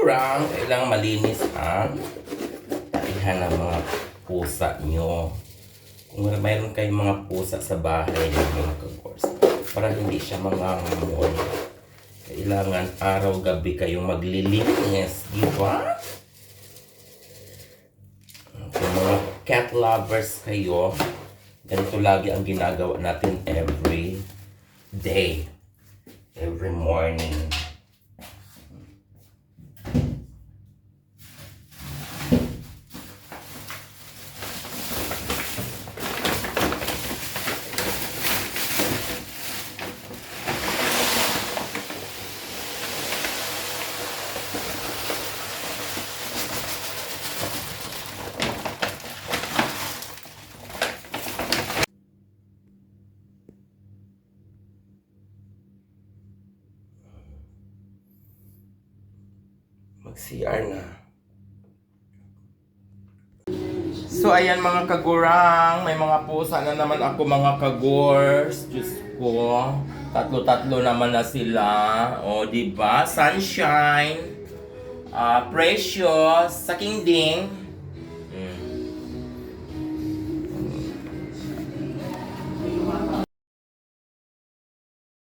kagurang, kailangan malinis ang taihan ng mga pusa nyo. Kung mayroon kayong mga pusa sa bahay ng mga kagurs, para hindi siya mangangamoy, kailangan araw-gabi kayong maglilinis, di ba? Kung mga cat lovers kayo, ganito lagi ang ginagawa natin every day, every morning. Mag-CR na. So ayan mga kagurang, may mga pusa na naman ako mga kagurs. Diyos ko, tatlo-tatlo naman na sila. O diba? Sunshine, Precious, Sakingding,